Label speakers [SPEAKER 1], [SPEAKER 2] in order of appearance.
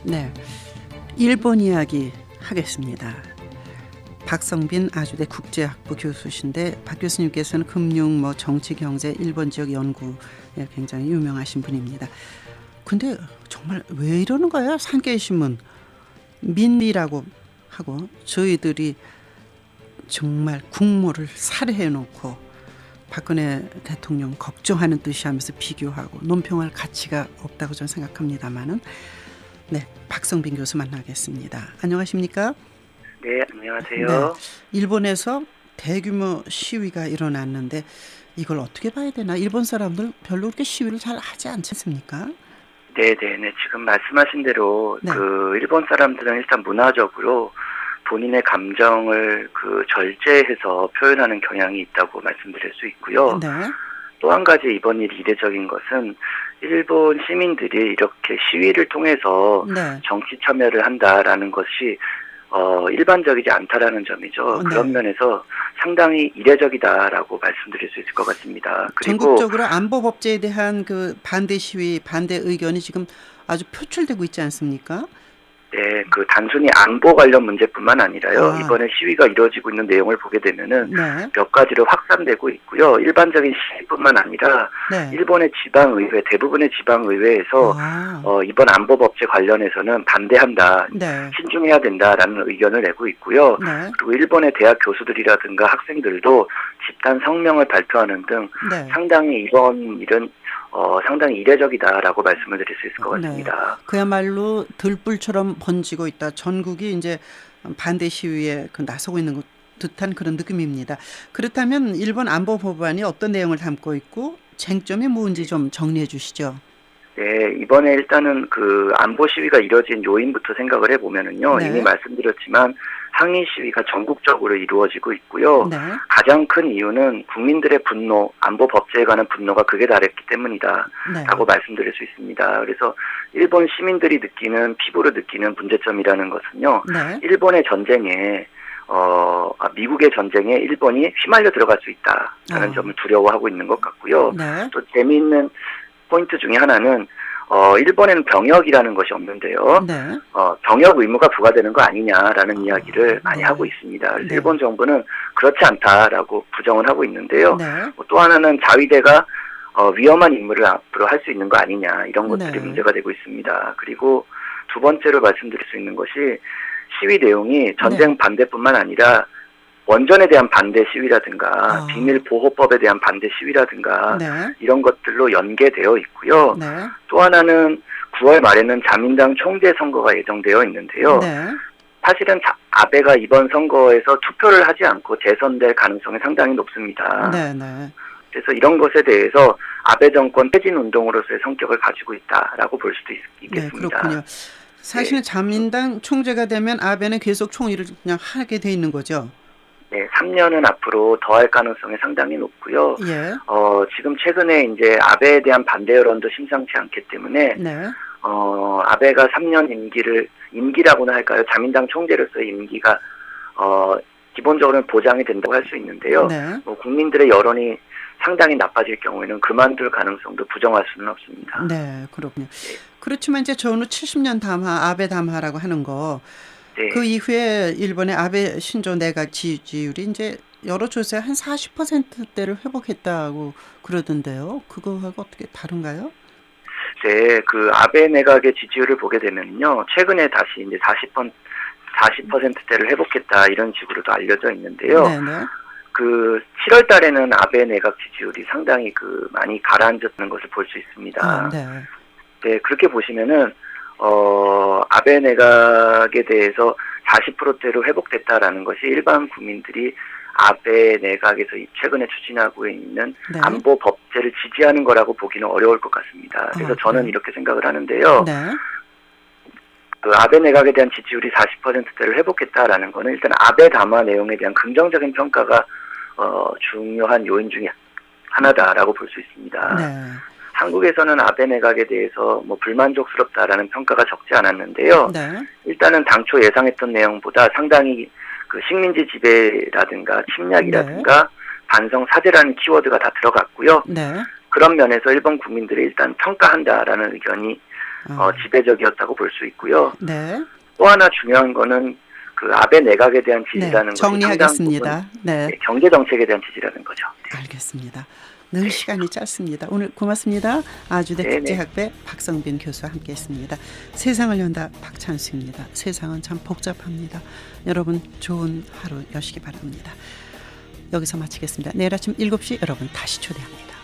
[SPEAKER 1] 네, 일본 이야기 하겠습니다. 박성빈 아주대 국제학부 교수신데 박 교수님께서는 금융, 정치, 경제, 일본 지역 연구에 굉장히 유명하신 분입니다. 근데 정말 왜 이러는 거예요? 산케이 신문 민리라고 하고 저희들이 정말 국모를 살해해놓고 박근혜 대통령 걱정하는 듯이 하면서 비교하고 논평할 가치가 없다고 저는 생각합니다만은 네, 박성빈 교수 만나겠습니다. 안녕하십니까?
[SPEAKER 2] 네, 안녕하세요.
[SPEAKER 1] 네, 일본에서 대규모 시위가 일어났는데 이걸 어떻게 봐야 되나? 일본 사람들 별로 그렇게 시위를 잘 하지 않지 않습니까?
[SPEAKER 2] 네. 지금 말씀하신 대로
[SPEAKER 1] 네.
[SPEAKER 2] 일본 사람들은 일단 문화적으로 본인의 감정을 절제해서 표현하는 경향이 있다고 말씀드릴 수 있고요.
[SPEAKER 1] 네.
[SPEAKER 2] 또 한 가지 이번 일이 이례적인 것은 일본 시민들이 이렇게 시위를 통해서
[SPEAKER 1] 네.
[SPEAKER 2] 정치 참여를 한다라는 것이 일반적이지 않다라는 점이죠.
[SPEAKER 1] 네.
[SPEAKER 2] 그런 면에서 상당히 이례적이다라고 말씀드릴 수 있을 것 같습니다. 그리고
[SPEAKER 1] 전국적으로 안보 법제에 대한 그 반대 시위, 반대 의견이 지금 아주 표출되고 있지 않습니까?
[SPEAKER 2] 네, 단순히 안보 관련 문제뿐만 아니라요.
[SPEAKER 1] 아.
[SPEAKER 2] 이번에 시위가 이루어지고 있는 내용을 보게 되면은
[SPEAKER 1] 네.
[SPEAKER 2] 몇 가지로 확산되고 있고요. 일반적인 시위뿐만 아니라
[SPEAKER 1] 네.
[SPEAKER 2] 일본의 지방의회, 대부분의 지방의회에서
[SPEAKER 1] 아.
[SPEAKER 2] 이번 안보 법제 관련해서는 반대한다,
[SPEAKER 1] 네.
[SPEAKER 2] 신중해야 된다라는 의견을 내고 있고요.
[SPEAKER 1] 네.
[SPEAKER 2] 그리고 일본의 대학 교수들이라든가 학생들도 집단 성명을 발표하는 등
[SPEAKER 1] 네.
[SPEAKER 2] 상당히 이번 일은 상당히 이례적이다라고 말씀을 드릴 수 있을 것 같습니다.
[SPEAKER 1] 그야말로 들불처럼 번지고 있다. 전국이 이제 반대 시위에 나서고 있는 듯한 그런 느낌입니다. 그렇다면 일본 안보 법안이 어떤 내용을 담고 있고 쟁점이 뭔지 좀 정리해 주시죠.
[SPEAKER 2] 네, 이번에 일단은 안보 시위가 이뤄진 요인부터 생각을 해보면은요.
[SPEAKER 1] 네.
[SPEAKER 2] 이미 말씀드렸지만 항의 시위가 전국적으로 이루어지고 있고요.
[SPEAKER 1] 네.
[SPEAKER 2] 가장 큰 이유는 국민들의 분노, 안보 법제에 관한 분노가 극에 달했기 때문이다.
[SPEAKER 1] 네.
[SPEAKER 2] 라고 말씀드릴 수 있습니다. 그래서 일본 시민들이 피부로 느끼는 문제점이라는 것은요.
[SPEAKER 1] 네.
[SPEAKER 2] 일본의 전쟁에 미국의 전쟁에 일본이 휘말려 들어갈 수 있다라는 점을 두려워하고 있는 것 같고요.
[SPEAKER 1] 네.
[SPEAKER 2] 또 재미있는 포인트 중에 하나는 일본에는 병역이라는 것이 없는데요.
[SPEAKER 1] 네.
[SPEAKER 2] 병역 의무가 부과되는 거 아니냐라는 이야기를 많이 하고 있습니다. 그래서
[SPEAKER 1] 네.
[SPEAKER 2] 일본 정부는 그렇지 않다라고 부정을 하고 있는데요.
[SPEAKER 1] 네.
[SPEAKER 2] 또 하나는 자위대가 위험한 임무를 앞으로 할 수 있는 거 아니냐 이런 것들이
[SPEAKER 1] 네.
[SPEAKER 2] 문제가 되고 있습니다. 그리고 두 번째로 말씀드릴 수 있는 것이 시위 내용이 전쟁 반대뿐만 아니라 원전에 대한 반대 시위라든가 비밀보호법에 대한 반대 시위라든가
[SPEAKER 1] 네.
[SPEAKER 2] 이런 것들로 연계되어 있고요.
[SPEAKER 1] 네.
[SPEAKER 2] 또 하나는 9월 말에는 자민당 총재 선거가 예정되어 있는데요.
[SPEAKER 1] 네.
[SPEAKER 2] 사실은 아베가 이번 선거에서 투표를 하지 않고 재선될 가능성이 상당히 높습니다.
[SPEAKER 1] 네. 네.
[SPEAKER 2] 그래서 이런 것에 대해서 아베 정권 퇴진 운동으로서의 성격을 가지고 있다라고 볼 수도 있겠습니다.
[SPEAKER 1] 네, 그렇군요. 사실 자민당 총재가 되면 아베는 계속 총리를 그냥 하게 돼 있는 거죠.
[SPEAKER 2] 네, 3년은 앞으로 더 할 가능성이 상당히 높고요.
[SPEAKER 1] 예.
[SPEAKER 2] 지금 최근에 이제 아베에 대한 반대 여론도 심상치 않기 때문에,
[SPEAKER 1] 네.
[SPEAKER 2] 아베가 3년 임기라고나 할까요? 자민당 총재로서의 임기가, 기본적으로는 보장이 된다고 할 수 있는데요.
[SPEAKER 1] 네.
[SPEAKER 2] 국민들의 여론이 상당히 나빠질 경우에는 그만둘 가능성도 부정할 수는 없습니다.
[SPEAKER 1] 네, 그렇군요. 그렇지만 이제 전후 70년 담화, 아베 담화라고 하는 거,
[SPEAKER 2] 네.
[SPEAKER 1] 그 이후에 일본의 아베 신조 내각 지지율이 이제 여러 조사에 한 40%대를 회복했다고 그러던데요. 그거하고 어떻게 다른가요?
[SPEAKER 2] 네, 아베 내각의 지지율을 보게 되면요. 최근에 다시 이제 40%대를 회복했다 이런 식으로도 알려져 있는데요.
[SPEAKER 1] 네네.
[SPEAKER 2] 7월 달에는 아베 내각 지지율이 상당히 많이 가라앉았는 것을 볼 수 있습니다.
[SPEAKER 1] 네.
[SPEAKER 2] 네, 그렇게 보시면은, 아베 내각에 대해서 40%대로 회복됐다라는 것이 일반 국민들이 아베 내각에서 최근에 추진하고 있는
[SPEAKER 1] 네.
[SPEAKER 2] 안보 법제를 지지하는 거라고 보기는 어려울 것 같습니다. 그래서 저는
[SPEAKER 1] 네.
[SPEAKER 2] 이렇게 생각을 하는데요.
[SPEAKER 1] 네.
[SPEAKER 2] 아베 내각에 대한 지지율이 40%대를 회복했다라는 거는 일단 아베 담화 내용에 대한 긍정적인 평가가 중요한 요인 중에 하나다라고 볼 수 있습니다.
[SPEAKER 1] 네.
[SPEAKER 2] 한국에서는 아베 내각에 대해서 불만족스럽다라는 평가가 적지 않았는데요.
[SPEAKER 1] 네.
[SPEAKER 2] 일단은 당초 예상했던 내용보다 상당히 식민지 지배라든가 침략이라든가 반성 사죄라는 키워드가 다 들어갔고요.
[SPEAKER 1] 네.
[SPEAKER 2] 그런 면에서 일본 국민들이 일단 평가한다라는 의견이 지배적이었다고 볼 수 있고요.
[SPEAKER 1] 네.
[SPEAKER 2] 또 하나 중요한 거는 그 아베 내각에 대한 지지라는 것이
[SPEAKER 1] 정리하겠습니다.
[SPEAKER 2] 네. 경제 정책에 대한 지지라는 거죠.
[SPEAKER 1] 알겠습니다. 늘 시간이 짧습니다. 오늘 고맙습니다. 아주대
[SPEAKER 2] 네네.
[SPEAKER 1] 국제학배 박성빈 교수와 함께했습니다. 세상을 연다 박찬수입니다. 세상은 참 복잡합니다. 여러분 좋은 하루 여시기 바랍니다. 여기서 마치겠습니다. 내일 아침 7시 여러분 다시 초대합니다.